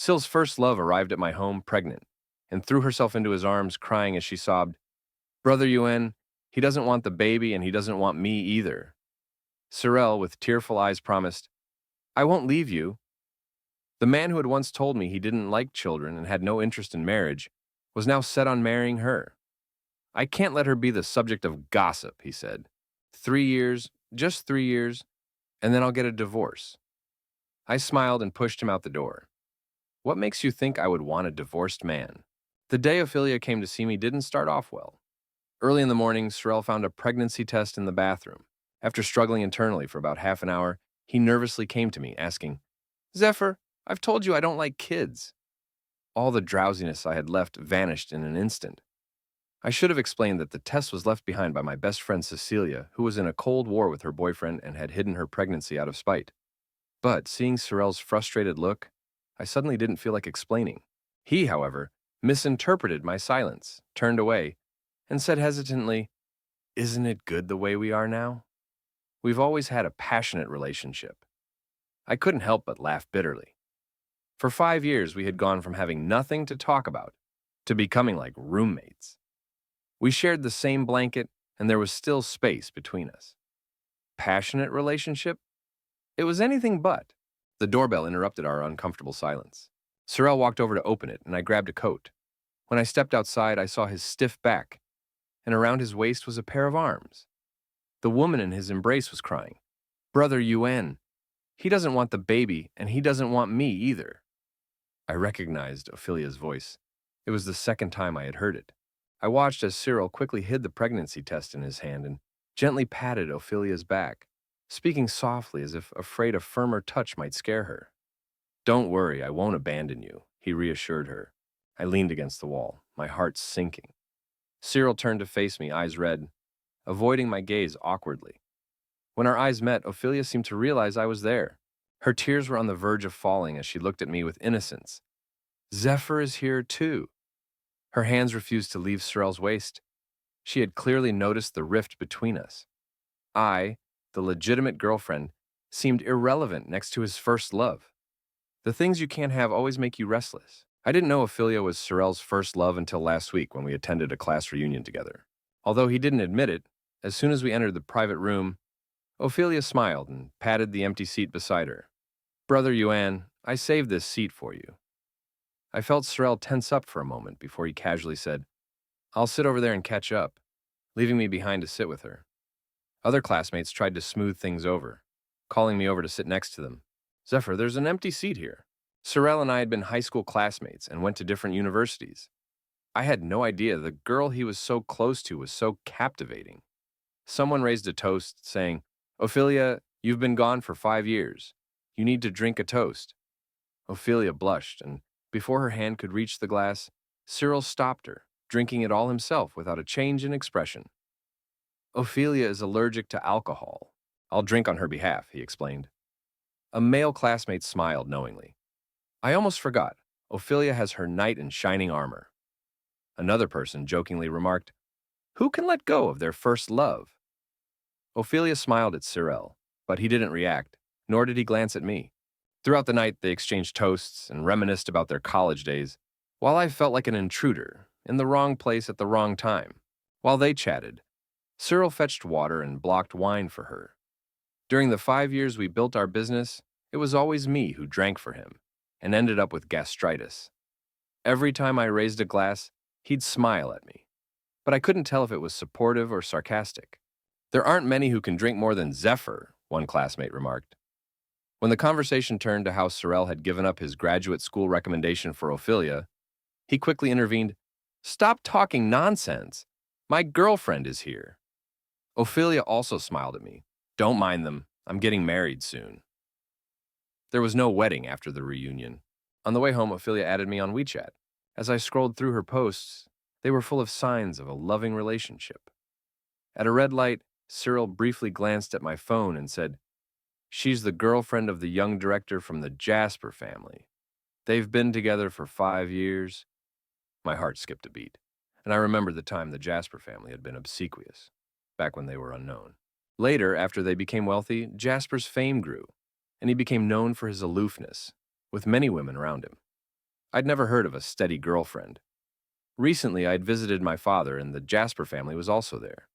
Sill's first love arrived at my home pregnant and threw herself into his arms, crying as she sobbed, Brother Yuen, he doesn't want the baby and he doesn't want me either. Sorel, with tearful eyes, promised, I won't leave you. The man who had once told me he didn't like children and had no interest in marriage was now set on marrying her. I can't let her be the subject of gossip, he said. 3 years, just 3 years, and then I'll get a divorce. I smiled and pushed him out the door. What makes you think I would want a divorced man? The day Ophelia came to see me didn't start off well. Early in the morning, Sorel found a pregnancy test in the bathroom. After struggling internally for about half an hour, he nervously came to me, asking, Zephyr, I've told you I don't like kids. All the drowsiness I had left vanished in an instant. I should have explained that the test was left behind by my best friend Cecilia, who was in a cold war with her boyfriend and had hidden her pregnancy out of spite. But seeing Sorel's frustrated look, I suddenly didn't feel like explaining. He, however, misinterpreted my silence, turned away, and said hesitantly, Isn't it good the way we are now? We've always had a passionate relationship. I couldn't help but laugh bitterly. For 5 years, we had gone from having nothing to talk about to becoming like roommates. We shared the same blanket, and there was still space between us. Passionate relationship? It was anything but. The doorbell interrupted our uncomfortable silence. Sorel walked over to open it, and I grabbed a coat. When I stepped outside, I saw his stiff back, and around his waist was a pair of arms. The woman in his embrace was crying, Brother Yuen, he doesn't want the baby, and he doesn't want me either. I recognized Ophelia's voice. It was the second time I had heard it. I watched as Cyril quickly hid the pregnancy test in his hand and gently patted Ophelia's back, speaking softly as if afraid a firmer touch might scare her. Don't worry, I won't abandon you, he reassured her. I leaned against the wall, my heart sinking. Cyril turned to face me, eyes red, avoiding my gaze awkwardly. When our eyes met, Ophelia seemed to realize I was there. Her tears were on the verge of falling as she looked at me with innocence. Zephyr is here too. Her hands refused to leave Sorel's waist. She had clearly noticed the rift between us. I, the legitimate girlfriend, seemed irrelevant next to his first love. The things you can't have always make you restless. I didn't know Ophelia was Sorel's first love until last week when we attended a class reunion together. Although he didn't admit it, as soon as we entered the private room, Ophelia smiled and patted the empty seat beside her. Brother Yuan, I saved this seat for you. I felt Sorel tense up for a moment before he casually said, I'll sit over there and catch up, leaving me behind to sit with her. Other classmates tried to smooth things over, calling me over to sit next to them. Zephyr, there's an empty seat here. Sorel and I had been high school classmates and went to different universities. I had no idea the girl he was so close to was so captivating. Someone raised a toast, saying, Ophelia, you've been gone for 5 years. You need to drink a toast. Ophelia blushed, and before her hand could reach the glass, Cyril stopped her, drinking it all himself without a change in expression. Ophelia is allergic to alcohol. I'll drink on her behalf, he explained. A male classmate smiled knowingly. I almost forgot. Ophelia has her knight in shining armor. Another person jokingly remarked, Who can let go of their first love? Ophelia smiled at Cyril, but he didn't react, nor did he glance at me. Throughout the night, they exchanged toasts and reminisced about their college days, while I felt like an intruder, in the wrong place at the wrong time. While they chatted, Cyril fetched water and blocked wine for her. During the 5 years we built our business, it was always me who drank for him, and ended up with gastritis. Every time I raised a glass, he'd smile at me, but I couldn't tell if it was supportive or sarcastic. There aren't many who can drink more than Zephyr, one classmate remarked. When the conversation turned to how Sorel had given up his graduate school recommendation for Ophelia, he quickly intervened, Stop talking nonsense. My girlfriend is here. Ophelia also smiled at me. Don't mind them. I'm getting married soon. There was no wedding after the reunion. On the way home, Ophelia added me on WeChat. As I scrolled through her posts, they were full of signs of a loving relationship. At a red light, Cyril briefly glanced at my phone and said, She's the girlfriend of the young director from the Jasper family. They've been together for 5 years. My heart skipped a beat, and I remembered the time the Jasper family had been obsequious, back when they were unknown. Later, after they became wealthy, Jasper's fame grew, and he became known for his aloofness, with many women around him. I'd never heard of a steady girlfriend. Recently, I'd visited my father, and the Jasper family was also there.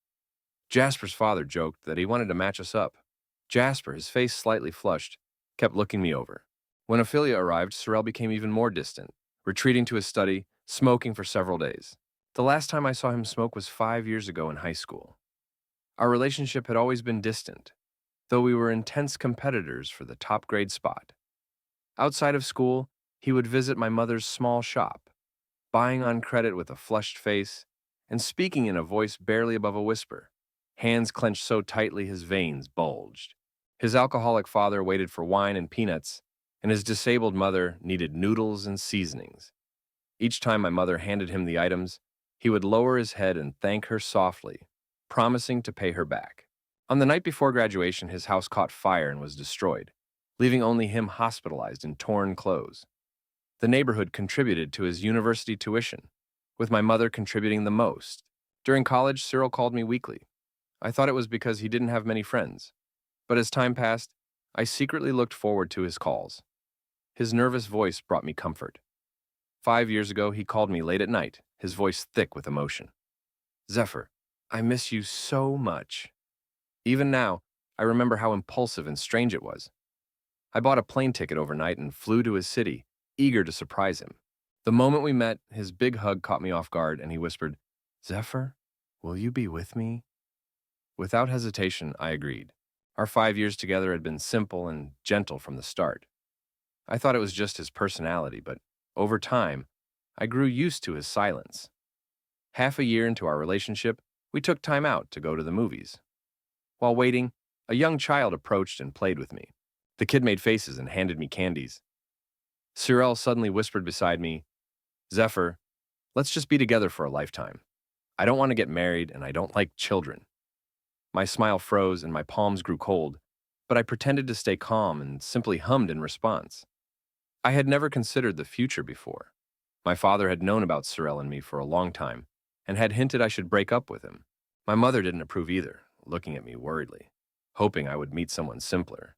Jasper's father joked that he wanted to match us up. Jasper, his face slightly flushed, kept looking me over. When Ophelia arrived, Sorel became even more distant, retreating to his study, smoking for several days. The last time I saw him smoke was 5 years ago in high school. Our relationship had always been distant, though we were intense competitors for the top grade spot. Outside of school, he would visit my mother's small shop, buying on credit with a flushed face and speaking in a voice barely above a whisper, hands clenched so tightly his veins bulged. His alcoholic father waited for wine and peanuts, and his disabled mother needed noodles and seasonings. Each time my mother handed him the items, he would lower his head and thank her softly, promising to pay her back. On the night before graduation, his house caught fire and was destroyed, leaving only him hospitalized in torn clothes. The neighborhood contributed to his university tuition, with my mother contributing the most. During college, Cyril called me weekly. I thought it was because he didn't have many friends, but as time passed, I secretly looked forward to his calls. His nervous voice brought me comfort. 5 years ago, he called me late at night, his voice thick with emotion. Zephyr, I miss you so much. Even now, I remember how impulsive and strange it was. I bought a plane ticket overnight and flew to his city, eager to surprise him. The moment we met, his big hug caught me off guard, and he whispered, Zephyr, will you be with me? Without hesitation, I agreed. Our 5 years together had been simple and gentle from the start. I thought it was just his personality, but over time, I grew used to his silence. Half a year into our relationship, we took time out to go to the movies. While waiting, a young child approached and played with me. The kid made faces and handed me candies. Cyril suddenly whispered beside me, Zephyr, let's just be together for a lifetime. I don't want to get married and I don't like children. My smile froze and my palms grew cold, but I pretended to stay calm and simply hummed in response. I had never considered the future before. My father had known about Cyril and me for a long time and had hinted I should break up with him. My mother didn't approve either, looking at me worriedly, hoping I would meet someone simpler.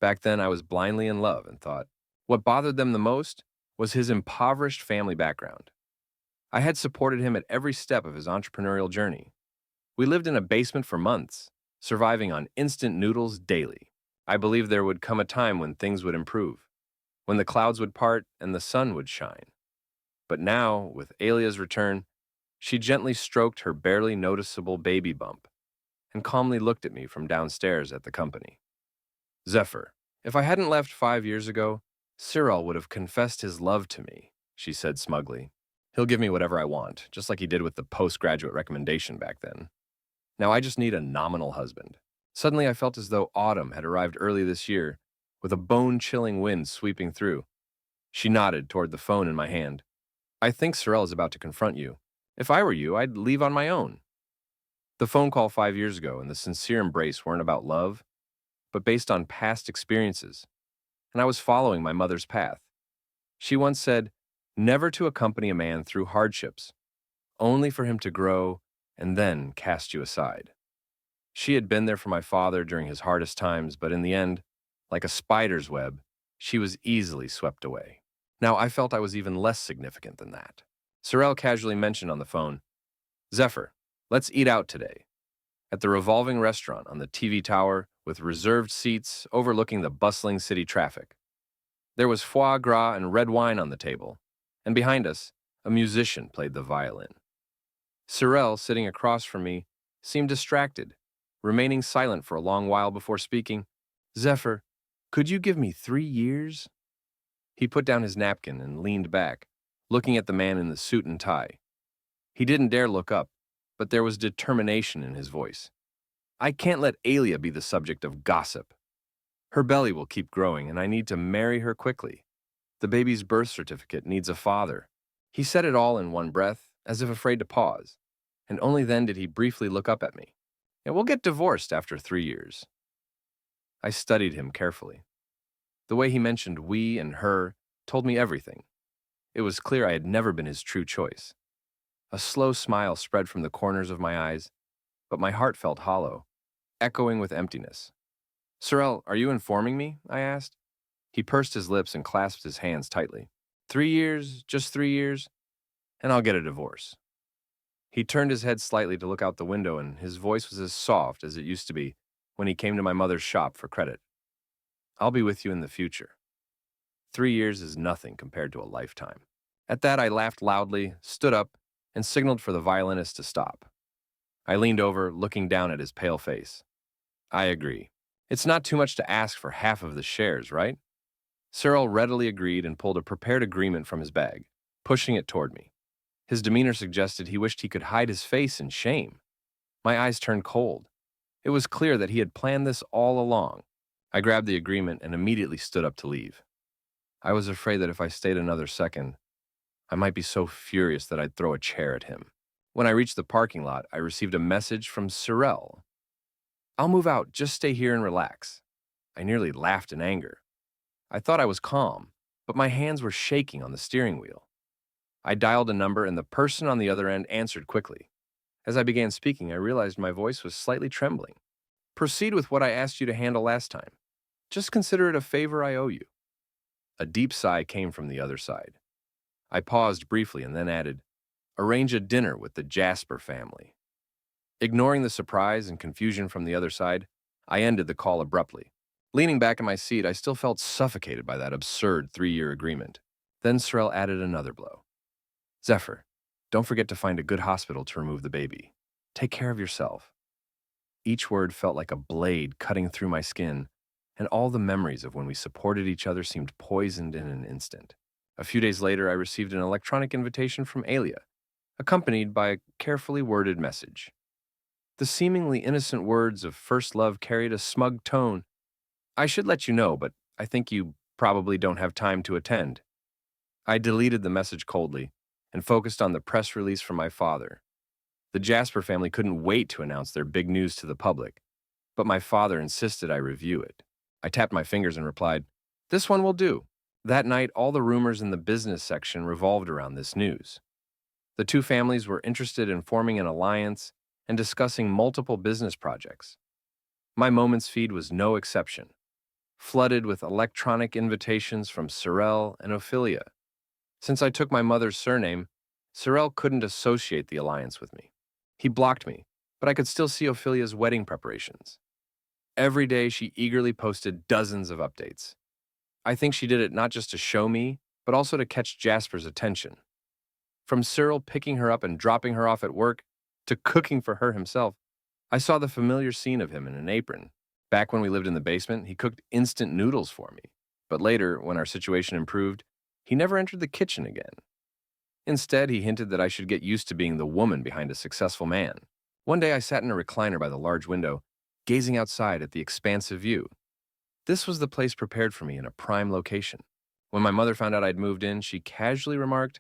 Back then, I was blindly in love and thought what bothered them the most was his impoverished family background. I had supported him at every step of his entrepreneurial journey. We lived in a basement for months, surviving on instant noodles daily. I believed there would come a time when things would improve, when the clouds would part and the sun would shine. But now, with Alia's return, she gently stroked her barely noticeable baby bump and calmly looked at me from downstairs at the company. Zephyr, if I hadn't left 5 years ago, Cyril would have confessed his love to me, she said smugly. He'll give me whatever I want, just like he did with the postgraduate recommendation back then. Now I just need a nominal husband. Suddenly I felt as though autumn had arrived early this year, with a bone-chilling wind sweeping through. She nodded toward the phone in my hand. I think Cyril is about to confront you. If I were you, I'd leave on my own. The phone call 5 years ago and the sincere embrace weren't about love, but based on past experiences, and I was following my mother's path. She once said, never to accompany a man through hardships, only for him to grow and then cast you aside. She had been there for my father during his hardest times, but in the end, like a spider's web, she was easily swept away. Now I felt I was even less significant than that. Cyril casually mentioned on the phone, Zephyr, let's eat out today. At the revolving restaurant on the TV tower with reserved seats overlooking the bustling city traffic. There was foie gras and red wine on the table, and behind us, a musician played the violin. Cyril, sitting across from me, seemed distracted, remaining silent for a long while before speaking. Zephyr, could you give me 3 years? He put down his napkin and leaned back, looking at the man in the suit and tie. He didn't dare look up, but there was determination in his voice. I can't let Alia be the subject of gossip. Her belly will keep growing, and I need to marry her quickly. The baby's birth certificate needs a father. He said it all in one breath, as if afraid to pause, and only then did he briefly look up at me. And we'll get divorced after 3 years. I studied him carefully. The way he mentioned we and her told me everything. It was clear I had never been his true choice. A slow smile spread from the corners of my eyes, but my heart felt hollow, echoing with emptiness. Cyril, are you informing me? I asked. He pursed his lips and clasped his hands tightly. 3 years, just 3 years, and I'll get a divorce. He turned his head slightly to look out the window, and his voice was as soft as it used to be when he came to my mother's shop for credit. I'll be with you in the future. 3 years is nothing compared to a lifetime. At that, I laughed loudly, stood up, and signaled for the violinist to stop. I leaned over, looking down at his pale face. I agree. It's not too much to ask for half of the shares, right? Cyril readily agreed and pulled a prepared agreement from his bag, pushing it toward me. His demeanor suggested he wished he could hide his face in shame. My eyes turned cold. It was clear that he had planned this all along. I grabbed the agreement and immediately stood up to leave. I was afraid that if I stayed another second, I might be so furious that I'd throw a chair at him. When I reached the parking lot, I received a message from Cyril. I'll move out, just stay here and relax. I nearly laughed in anger. I thought I was calm, but my hands were shaking on the steering wheel. I dialed a number and the person on the other end answered quickly. As I began speaking, I realized my voice was slightly trembling. Proceed with what I asked you to handle last time. Just consider it a favor I owe you. A deep sigh came from the other side. I paused briefly and then added, arrange a dinner with the Jasper family. Ignoring the surprise and confusion from the other side, I ended the call abruptly. Leaning back in my seat, I still felt suffocated by that absurd 3-year agreement. Then Sorrel added another blow. Zephyr, don't forget to find a good hospital to remove the baby. Take care of yourself. Each word felt like a blade cutting through my skin, and all the memories of when we supported each other seemed poisoned in an instant. A few days later, I received an electronic invitation from Alia, accompanied by a carefully worded message. The seemingly innocent words of first love carried a smug tone. I should let you know, but I think you probably don't have time to attend. I deleted the message coldly and focused on the press release from my father. The Jasper family couldn't wait to announce their big news to the public, but my father insisted I review it. I tapped my fingers and replied, "This one will do." That night, all the rumors in the business section revolved around this news. The two families were interested in forming an alliance and discussing multiple business projects. My Moments feed was no exception, flooded with electronic invitations from Sorrel and Ophelia. Since I took my mother's surname, Sorrel couldn't associate the alliance with me. He blocked me, but I could still see Ophelia's wedding preparations. Every day, she eagerly posted dozens of updates. I think she did it not just to show me, but also to catch Jasper's attention. From Cyril picking her up and dropping her off at work, to cooking for her himself, I saw the familiar scene of him in an apron. Back when we lived in the basement, he cooked instant noodles for me. But later, when our situation improved, he never entered the kitchen again. Instead, he hinted that I should get used to being the woman behind a successful man. One day, I sat in a recliner by the large window, gazing outside at the expansive view. This was the place prepared for me in a prime location. When my mother found out I'd moved in, she casually remarked,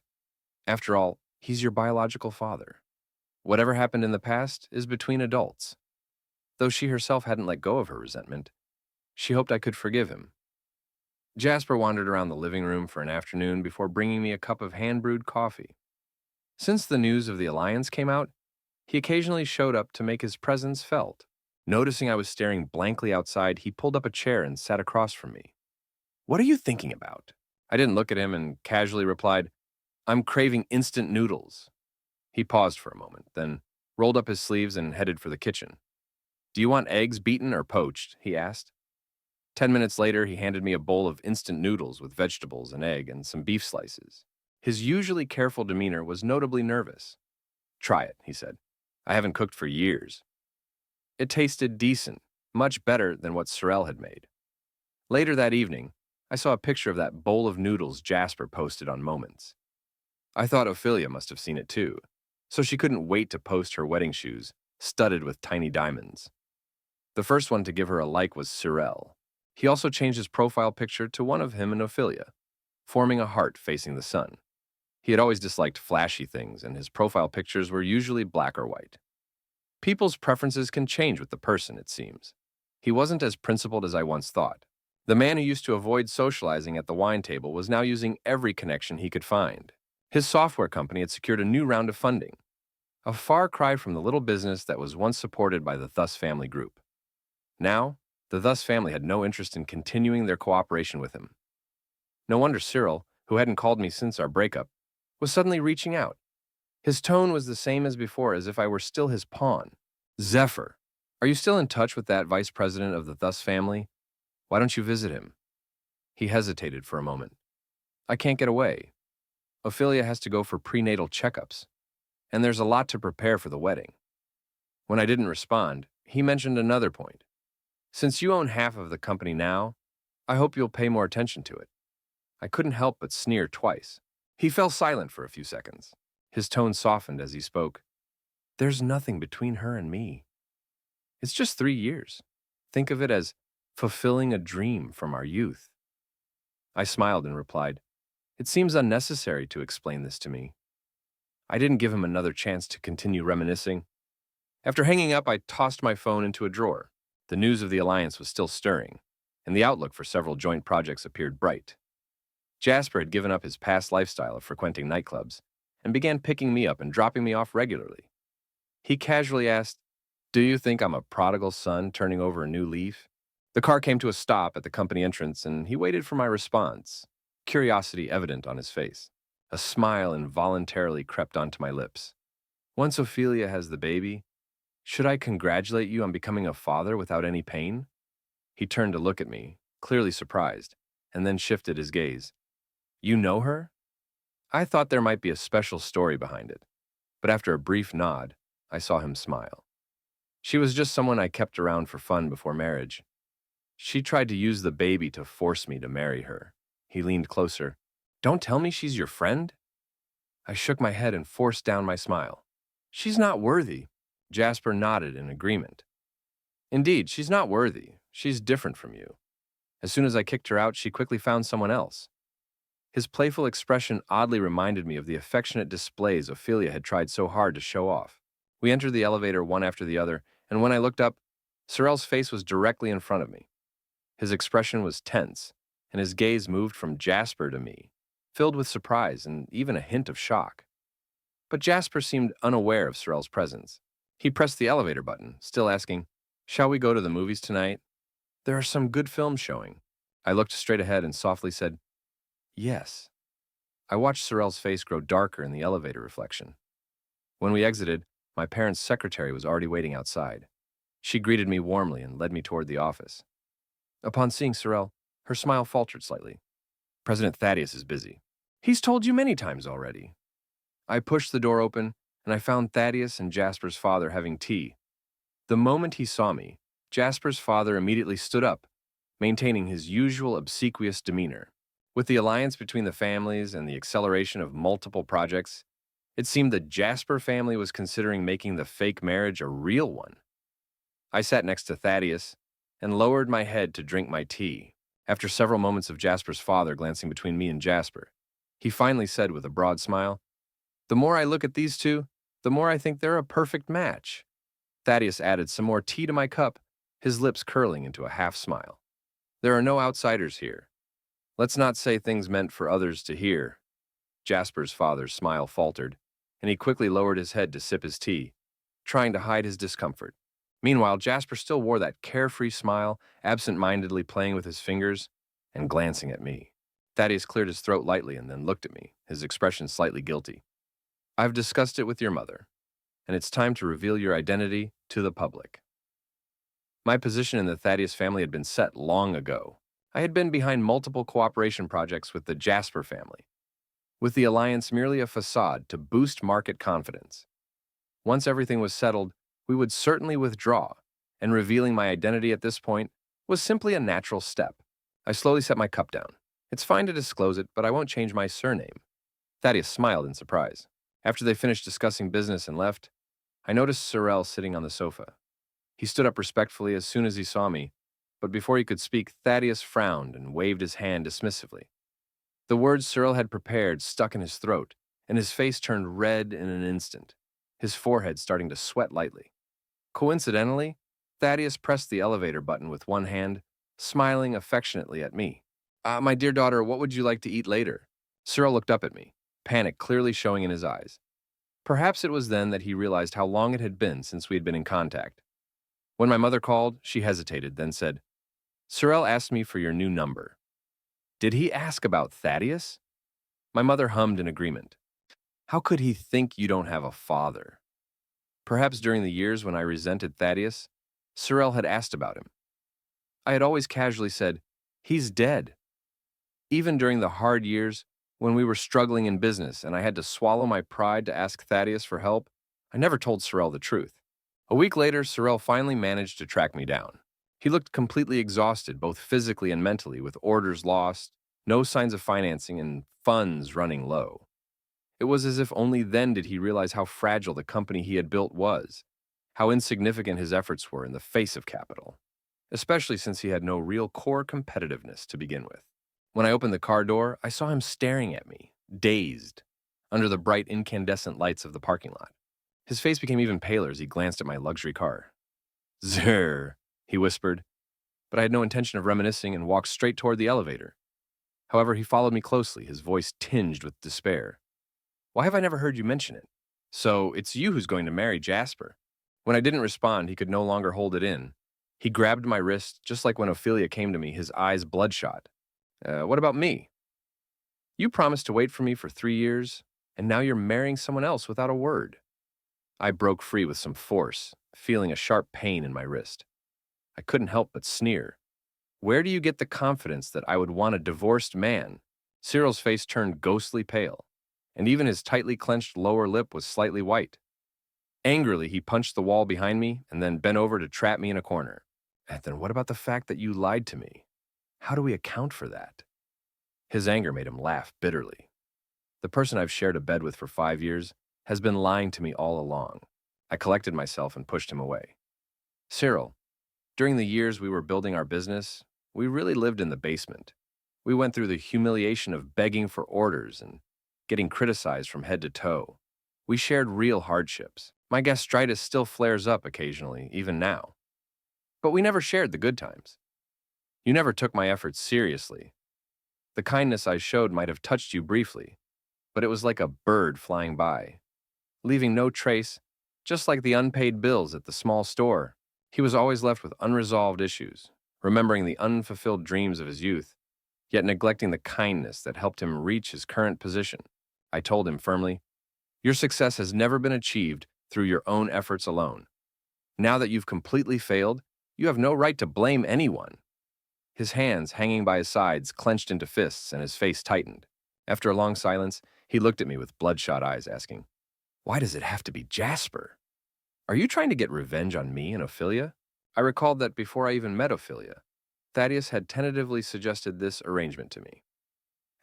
"After all, he's your biological father. Whatever happened in the past is between adults." Though she herself hadn't let go of her resentment, she hoped I could forgive him. Jasper wandered around the living room for an afternoon before bringing me a cup of hand-brewed coffee. Since the news of the alliance came out, he occasionally showed up to make his presence felt. Noticing I was staring blankly outside, he pulled up a chair and sat across from me. "What are you thinking about?" I didn't look at him and casually replied, "I'm craving instant noodles." He paused for a moment, then rolled up his sleeves and headed for the kitchen. "Do you want eggs beaten or poached?" he asked. 10 minutes later, he handed me a bowl of instant noodles with vegetables, an egg, and some beef slices. His usually careful demeanor was notably nervous. "Try it," he said. "I haven't cooked for years." It tasted decent, much better than what Sorrel had made. Later that evening, I saw a picture of that bowl of noodles Jasper posted on Moments. I thought Ophelia must have seen it too, so she couldn't wait to post her wedding shoes, studded with tiny diamonds. The first one to give her a like was Sorrel. He also changed his profile picture to one of him and Ophelia, forming a heart facing the sun. He had always disliked flashy things, and his profile pictures were usually black or white. People's preferences can change with the person, it seems. He wasn't as principled as I once thought. The man who used to avoid socializing at the wine table was now using every connection he could find. His software company had secured a new round of funding, a far cry from the little business that was once supported by the Thus family group. Now, the Thus family had no interest in continuing their cooperation with him. No wonder Cyril, who hadn't called me since our breakup, was suddenly reaching out. His tone was the same as before, as if I were still his pawn. Zephyr, are you still in touch with that vice president of the Thus family? Why don't you visit him? He hesitated for a moment. I can't get away. Ophelia has to go for prenatal checkups, and there's a lot to prepare for the wedding. When I didn't respond, he mentioned another point. Since you own half of the company now, I hope you'll pay more attention to it. I couldn't help but sneer twice. He fell silent for a few seconds. His tone softened as he spoke. There's nothing between her and me. It's just 3 years. Think of it as fulfilling a dream from our youth. I smiled and replied, it seems unnecessary to explain this to me. I didn't give him another chance to continue reminiscing. After hanging up, I tossed my phone into a drawer. The news of the alliance was still stirring, and the outlook for several joint projects appeared bright. Jasper had given up his past lifestyle of frequenting nightclubs and began picking me up and dropping me off regularly. He casually asked, do you think I'm a prodigal son turning over a new leaf? The car came to a stop at the company entrance, and he waited for my response, curiosity evident on his face. A smile involuntarily crept onto my lips. Once Ophelia has the baby, should I congratulate you on becoming a father without any pain? He turned to look at me, clearly surprised, and then shifted his gaze. You know her? I thought there might be a special story behind it, but after a brief nod, I saw him smile. She was just someone I kept around for fun before marriage. She tried to use the baby to force me to marry her. He leaned closer. Don't tell me she's your friend? I shook my head and forced down my smile. She's not worthy. Jasper nodded in agreement. Indeed, she's not worthy. She's different from you. As soon as I kicked her out, she quickly found someone else. His playful expression oddly reminded me of the affectionate displays Ophelia had tried so hard to show off. We entered the elevator one after the other, and when I looked up, Sorel's face was directly in front of me. His expression was tense, and his gaze moved from Jasper to me, filled with surprise and even a hint of shock. But Jasper seemed unaware of Sorel's presence. He pressed the elevator button, still asking, shall we go to the movies tonight? There are some good films showing. I looked straight ahead and softly said, yes. I watched Sorel's face grow darker in the elevator reflection. When we exited, my parents' secretary was already waiting outside. She greeted me warmly and led me toward the office. Upon seeing Sorel, her smile faltered slightly. President Thaddeus is busy. He's told you many times already. I pushed the door open, and I found Thaddeus and Jasper's father having tea. The moment he saw me, Jasper's father immediately stood up, maintaining his usual obsequious demeanor. With the alliance between the families and the acceleration of multiple projects, it seemed the Jasper family was considering making the fake marriage a real one. I sat next to Thaddeus and lowered my head to drink my tea. After several moments of Jasper's father glancing between me and Jasper, he finally said with a broad smile, the more I look at these two, the more I think they're a perfect match. Thaddeus added some more tea to my cup, his lips curling into a half smile. There are no outsiders here. Let's not say things meant for others to hear. Jasper's father's smile faltered, and he quickly lowered his head to sip his tea, trying to hide his discomfort. Meanwhile, Jasper still wore that carefree smile, absent-mindedly playing with his fingers and glancing at me. Thaddeus cleared his throat lightly and then looked at me, his expression slightly guilty. I've discussed it with your mother, and it's time to reveal your identity to the public. My position in the Thaddeus family had been set long ago. I had been behind multiple cooperation projects with the Jasper family, with the alliance merely a facade to boost market confidence. Once everything was settled, we would certainly withdraw, and revealing my identity at this point was simply a natural step. I slowly set my cup down. It's fine to disclose it, but I won't change my surname. Thaddeus smiled in surprise. After they finished discussing business and left, I noticed Sorel sitting on the sofa. He stood up respectfully as soon as he saw me, but before he could speak, Thaddeus frowned and waved his hand dismissively. The words Sorel had prepared stuck in his throat, and his face turned red in an instant, his forehead starting to sweat lightly. Coincidentally, Thaddeus pressed the elevator button with one hand, smiling affectionately at me. My dear daughter, what would you like to eat later? Sorel looked up at me, panic clearly showing in his eyes. Perhaps it was then that he realized how long it had been since we had been in contact. When my mother called, she hesitated, then said, Sorel asked me for your new number. Did he ask about Thaddeus? My mother hummed in agreement. How could he think you don't have a father? Perhaps during the years when I resented Thaddeus, Sorel had asked about him. I had always casually said, he's dead. Even during the hard years when we were struggling in business and I had to swallow my pride to ask Thaddeus for help, I never told Sorel the truth. A week later, Sorel finally managed to track me down. He looked completely exhausted, both physically and mentally, with orders lost, no signs of financing, and funds running low. It was as if only then did he realize how fragile the company he had built was, how insignificant his efforts were in the face of capital, especially since he had no real core competitiveness to begin with. When I opened the car door, I saw him staring at me, dazed, under the bright incandescent lights of the parking lot. His face became even paler as he glanced at my luxury car. "Zer," he whispered, but I had no intention of reminiscing and walked straight toward the elevator. However, he followed me closely, his voice tinged with despair. "Why have I never heard you mention it? So it's you who's going to marry Jasper." When I didn't respond, he could no longer hold it in. He grabbed my wrist, just like when Ophelia came to me, his eyes bloodshot. What about me? You promised to wait for me for 3 years, and now you're marrying someone else without a word." I broke free with some force, feeling a sharp pain in my wrist. I couldn't help but sneer. "Where do you get the confidence that I would want a divorced man?" Cyril's face turned ghostly pale, and even his tightly clenched lower lip was slightly white. Angrily, he punched the wall behind me and then bent over to trap me in a corner. "And then what about the fact that you lied to me? How do we account for that?" His anger made him laugh bitterly. "The person I've shared a bed with for 5 years has been lying to me all along." I collected myself and pushed him away. "Cyril, during the years we were building our business, we really lived in the basement. We went through the humiliation of begging for orders and getting criticized from head to toe. We shared real hardships. My gastritis still flares up occasionally, even now. But we never shared the good times. You never took my efforts seriously. The kindness I showed might have touched you briefly, but it was like a bird flying by, leaving no trace, just like the unpaid bills at the small store. He was always left with unresolved issues, remembering the unfulfilled dreams of his youth, yet neglecting the kindness that helped him reach his current position." I told him firmly, "Your success has never been achieved through your own efforts alone. Now that you've completely failed, you have no right to blame anyone." His hands, hanging by his sides, clenched into fists and his face tightened. After a long silence, he looked at me with bloodshot eyes, asking, "Why does it have to be Jasper? Are you trying to get revenge on me and Ophelia?" I recalled that before I even met Ophelia, Thaddeus had tentatively suggested this arrangement to me.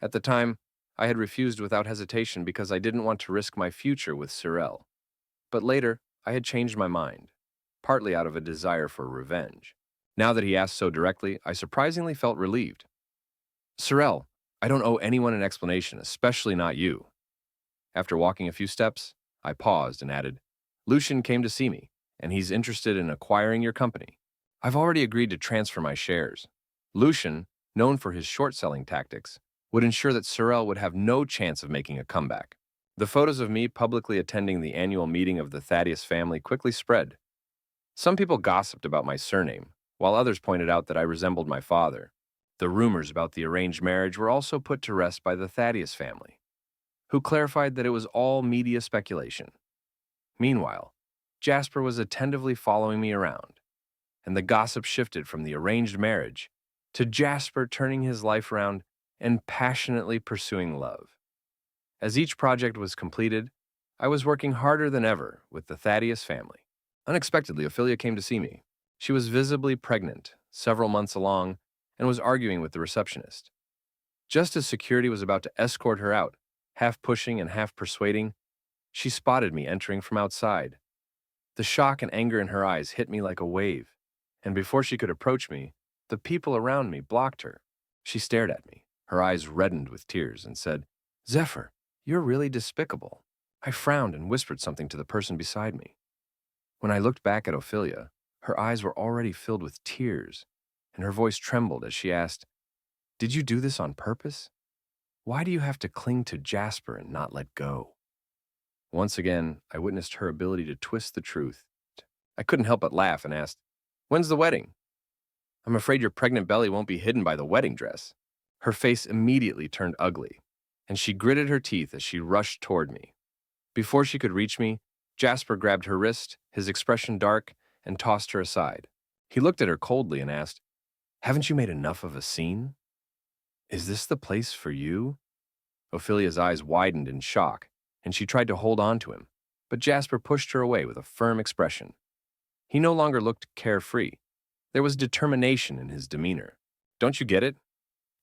At the time, I had refused without hesitation because I didn't want to risk my future with Sorel. But later, I had changed my mind, partly out of a desire for revenge. Now that he asked so directly, I surprisingly felt relieved. "Sorel, I don't owe anyone an explanation, especially not you." After walking a few steps, I paused and added, "Lucian came to see me, and he's interested in acquiring your company. I've already agreed to transfer my shares. Lucian, known for his short-selling tactics, would ensure that Sorel would have no chance of making a comeback." The photos of me publicly attending the annual meeting of the Thaddeus family quickly spread. Some people gossiped about my surname, while others pointed out that I resembled my father. The rumors about the arranged marriage were also put to rest by the Thaddeus family, who clarified that it was all media speculation. Meanwhile, Jasper was attentively following me around, and the gossip shifted from the arranged marriage to Jasper turning his life around and passionately pursuing love. As each project was completed, I was working harder than ever with the Thaddeus family. Unexpectedly, Ophelia came to see me. She was visibly pregnant, several months along, and was arguing with the receptionist. Just as security was about to escort her out, half pushing and half persuading, she spotted me entering from outside. The shock and anger in her eyes hit me like a wave, and before she could approach me, the people around me blocked her. She stared at me, her eyes reddened with tears, and said, "Zephyr, you're really despicable." I frowned and whispered something to the person beside me. When I looked back at Ophelia, her eyes were already filled with tears, and her voice trembled as she asked, "Did you do this on purpose? Why do you have to cling to Jasper and not let go?" Once again, I witnessed her ability to twist the truth. I couldn't help but laugh and asked, "When's the wedding?" "I'm afraid your pregnant belly won't be hidden by the wedding dress." Her face immediately turned ugly, and she gritted her teeth as she rushed toward me. Before she could reach me, Jasper grabbed her wrist, his expression dark, and tossed her aside. He looked at her coldly and asked, "Haven't you made enough of a scene? Is this the place for you?" Ophelia's eyes widened in shock, and she tried to hold on to him, but Jasper pushed her away with a firm expression. He no longer looked carefree. There was determination in his demeanor. "Don't you get it?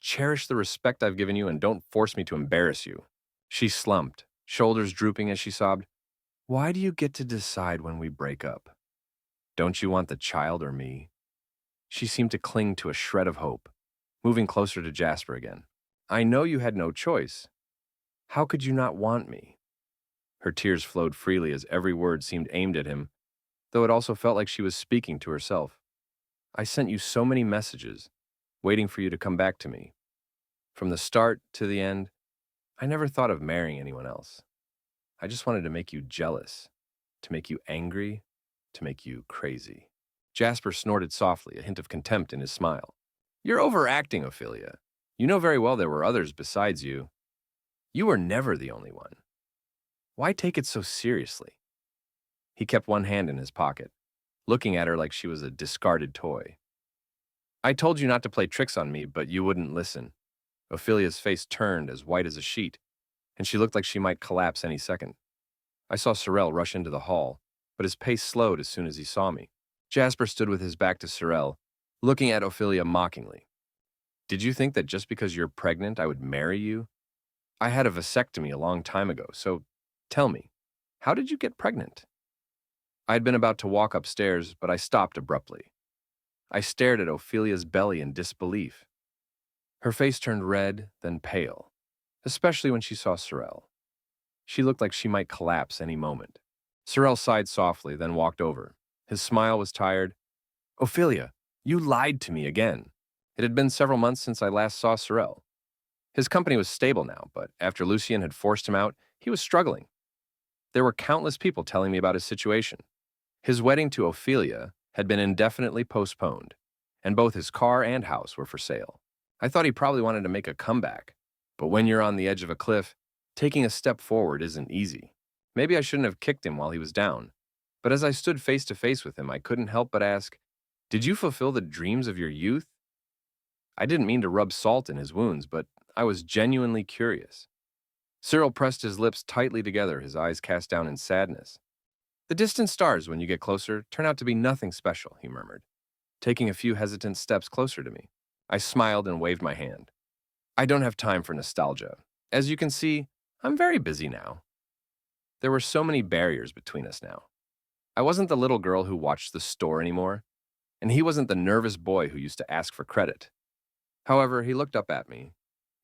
Cherish the respect I've given you and don't force me to embarrass you." She slumped, shoulders drooping as she sobbed, "Why do you get to decide when we break up? Don't you want the child or me?" She seemed to cling to a shred of hope, moving closer to Jasper again. "I know you had no choice. How could you not want me?" Her tears flowed freely as every word seemed aimed at him, though it also felt like she was speaking to herself. "I sent you so many messages, waiting for you to come back to me. From the start to the end, I never thought of marrying anyone else. I just wanted to make you jealous, to make you angry, to make you crazy." Jasper snorted softly, a hint of contempt in his smile. "You're overacting, Ophelia. You know very well there were others besides you. You were never the only one. Why take it so seriously?" He kept one hand in his pocket, looking at her like she was a discarded toy. "I told you not to play tricks on me, but you wouldn't listen." Ophelia's face turned as white as a sheet, and she looked like she might collapse any second. I saw Sorel rush into the hall, but his pace slowed as soon as he saw me. Jasper stood with his back to Sorel, looking at Ophelia mockingly. "Did you think that just because you're pregnant I would marry you? I had a vasectomy a long time ago, so tell me, how did you get pregnant?" I had been about to walk upstairs, but I stopped abruptly. I stared at Ophelia's belly in disbelief. Her face turned red, then pale, especially when she saw Sorel. She looked like she might collapse any moment. Sorel sighed softly, then walked over. His smile was tired. "Ophelia, you lied to me again." It had been several months since I last saw Sorel. His company was stable now, but after Lucien had forced him out, he was struggling. There were countless people telling me about his situation. His wedding to Ophelia had been indefinitely postponed, and both his car and house were for sale. I thought he probably wanted to make a comeback, but when you're on the edge of a cliff, taking a step forward isn't easy. Maybe I shouldn't have kicked him while he was down, but as I stood face to face with him, I couldn't help but ask, "Did you fulfill the dreams of your youth?" I didn't mean to rub salt in his wounds, but I was genuinely curious. Cyril pressed his lips tightly together, his eyes cast down in sadness. "The distant stars, when you get closer, turn out to be nothing special," he murmured, taking a few hesitant steps closer to me. I smiled and waved my hand. "I don't have time for nostalgia. As you can see, I'm very busy now." There were so many barriers between us now. I wasn't the little girl who watched the store anymore, and he wasn't the nervous boy who used to ask for credit. However, he looked up at me,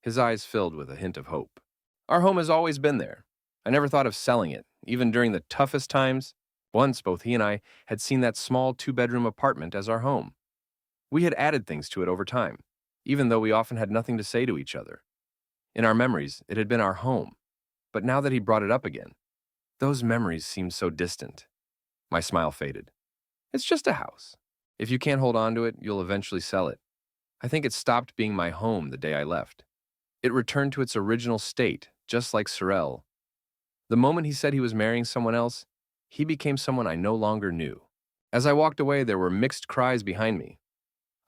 his eyes filled with a hint of hope. "Our home has always been there. I never thought of selling it, even during the toughest times. Once, both he and I had seen that small two-bedroom apartment as our home. We had added things to it over time, even though we often had nothing to say to each other. In our memories, it had been our home. But now that he brought it up again, those memories seemed so distant." My smile faded. "It's just a house. If you can't hold on to it, you'll eventually sell it. I think it stopped being my home the day I left. It returned to its original state, just like Sorel. The moment he said he was marrying someone else, he became someone I no longer knew." As I walked away, there were mixed cries behind me.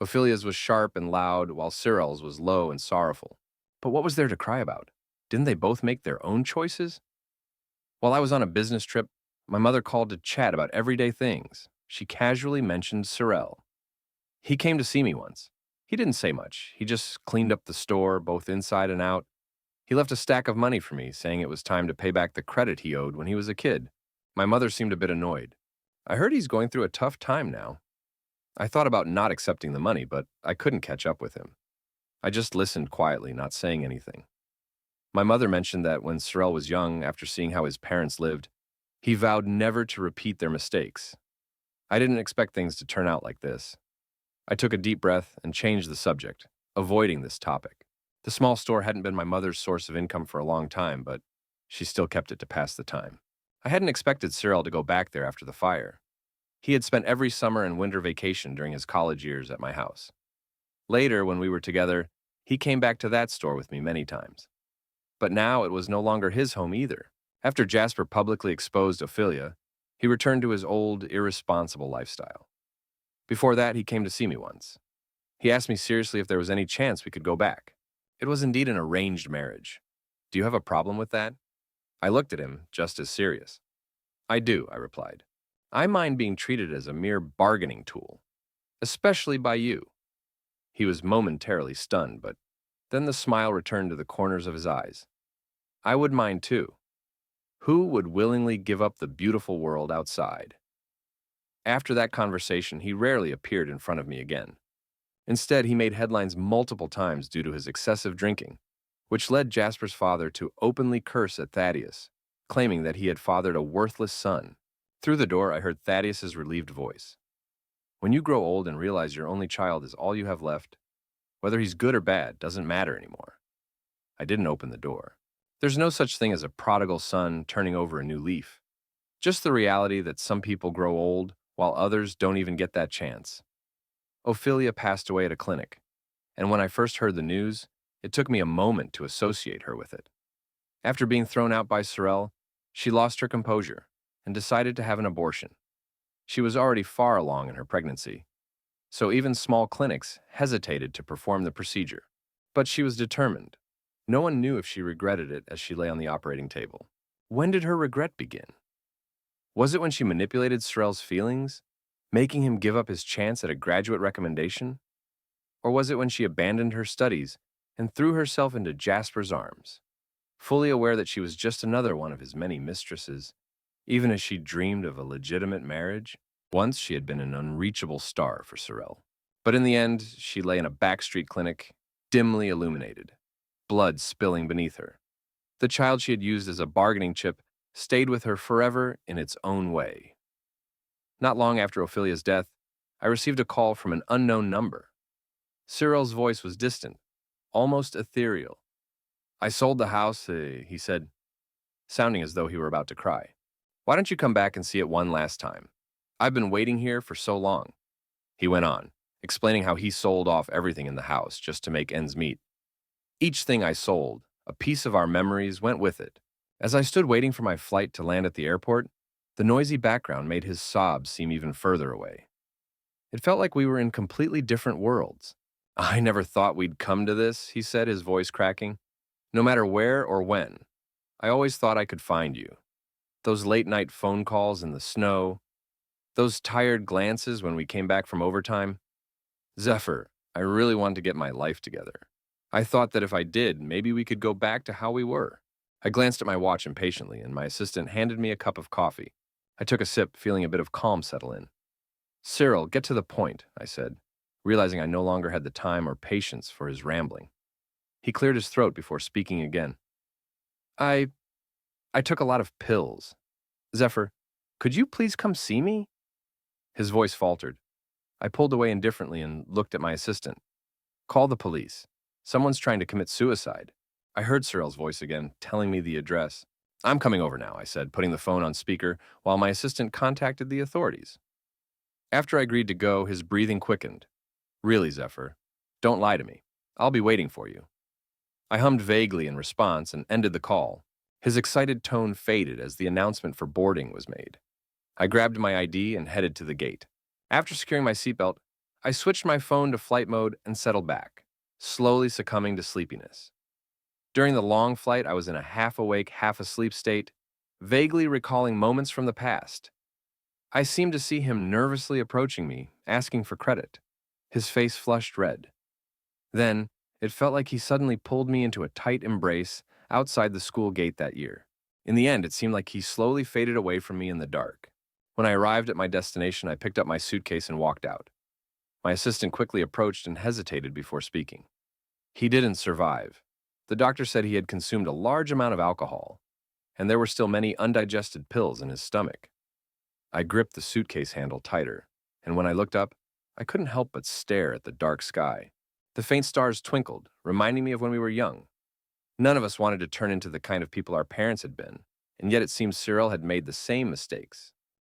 Ophelia's was sharp and loud, while Cyril's was low and sorrowful. But what was there to cry about? Didn't they both make their own choices? While I was on a business trip, my mother called to chat about everyday things. She casually mentioned Cyril. He came to see me once. He didn't say much. He just cleaned up the store, both inside and out. He left a stack of money for me, saying it was time to pay back the credit he owed when he was a kid. My mother seemed a bit annoyed. "I heard he's going through a tough time now." I thought about not accepting the money, but I couldn't catch up with him. I just listened quietly, not saying anything. My mother mentioned that when Cyril was young, after seeing how his parents lived, he vowed never to repeat their mistakes. I didn't expect things to turn out like this. I took a deep breath and changed the subject, avoiding this topic. The small store hadn't been my mother's source of income for a long time, but she still kept it to pass the time. I hadn't expected Cyril to go back there after the fire. He had spent every summer and winter vacation during his college years at my house. Later, when we were together, he came back to that store with me many times. But now it was no longer his home either. After Jasper publicly exposed Ophelia, he returned to his old, irresponsible lifestyle. Before that, he came to see me once. He asked me seriously if there was any chance we could go back. It was indeed an arranged marriage. Do you have a problem with that? I looked at him, just as serious. I do, I replied. I mind being treated as a mere bargaining tool, especially by you. He was momentarily stunned, but then the smile returned to the corners of his eyes. I would mind too. Who would willingly give up the beautiful world outside? After that conversation, he rarely appeared in front of me again. Instead, he made headlines multiple times due to his excessive drinking, which led Jasper's father to openly curse at Thaddeus, claiming that he had fathered a worthless son. Through the door, I heard Thaddeus's relieved voice. When you grow old and realize your only child is all you have left, whether he's good or bad doesn't matter anymore. I didn't open the door. There's no such thing as a prodigal son turning over a new leaf. Just the reality that some people grow old while others don't even get that chance. Ophelia passed away at a clinic, and when I first heard the news, it took me a moment to associate her with it. After being thrown out by Sorel, she lost her composure and decided to have an abortion. She was already far along in her pregnancy, so even small clinics hesitated to perform the procedure. But she was determined. No one knew if she regretted it as she lay on the operating table. When did her regret begin? Was it when she manipulated Sorel's feelings, making him give up his chance at a graduate recommendation? Or was it when she abandoned her studies and threw herself into Jasper's arms, fully aware that she was just another one of his many mistresses, even as she dreamed of a legitimate marriage? Once she had been an unreachable star for Sorel. But in the end, she lay in a backstreet clinic, dimly illuminated, blood spilling beneath her. The child she had used as a bargaining chip stayed with her forever in its own way. Not long after Ophelia's death, I received a call from an unknown number. Cyril's voice was distant, almost ethereal. I sold the house, he said, sounding as though he were about to cry. Why don't you come back and see it one last time? I've been waiting here for so long. He went on, explaining how he sold off everything in the house just to make ends meet. Each thing I sold, a piece of our memories, went with it. As I stood waiting for my flight to land at the airport, the noisy background made his sobs seem even further away. It felt like we were in completely different worlds. I never thought we'd come to this, he said, his voice cracking. No matter where or when, I always thought I could find you. Those late-night phone calls in the snow, those tired glances when we came back from overtime. Zephyr, I really wanted to get my life together. I thought that if I did, maybe we could go back to how we were. I glanced at my watch impatiently, and my assistant handed me a cup of coffee. I took a sip, feeling a bit of calm settle in. Cyril, get to the point, I said, realizing I no longer had the time or patience for his rambling. He cleared his throat before speaking again. I took a lot of pills. Zephyr, could you please come see me? His voice faltered. I pulled away indifferently and looked at my assistant. Call the police. Someone's trying to commit suicide. I heard Cyril's voice again, telling me the address. I'm coming over now, I said, putting the phone on speaker while my assistant contacted the authorities. After I agreed to go, his breathing quickened. Really, Zephyr, don't lie to me. I'll be waiting for you. I hummed vaguely in response and ended the call. His excited tone faded as the announcement for boarding was made. I grabbed my ID and headed to the gate. After securing my seatbelt, I switched my phone to flight mode and settled back, slowly succumbing to sleepiness. During the long flight, I was in a half-awake, half-asleep state, vaguely recalling moments from the past. I seemed to see him nervously approaching me, asking for credit. His face flushed red. Then, it felt like he suddenly pulled me into a tight embrace outside the school gate that year. In the end, it seemed like he slowly faded away from me in the dark. When I arrived at my destination, I picked up my suitcase and walked out. My assistant quickly approached and hesitated before speaking. He didn't survive. The doctor said he had consumed a large amount of alcohol, and there were still many undigested pills in his stomach. I gripped the suitcase handle tighter, and when I looked up, I couldn't help but stare at the dark sky. The faint stars twinkled, reminding me of when we were young. None of us wanted to turn into the kind of people our parents had been, and yet it seemed Cyril had made the same mistakes.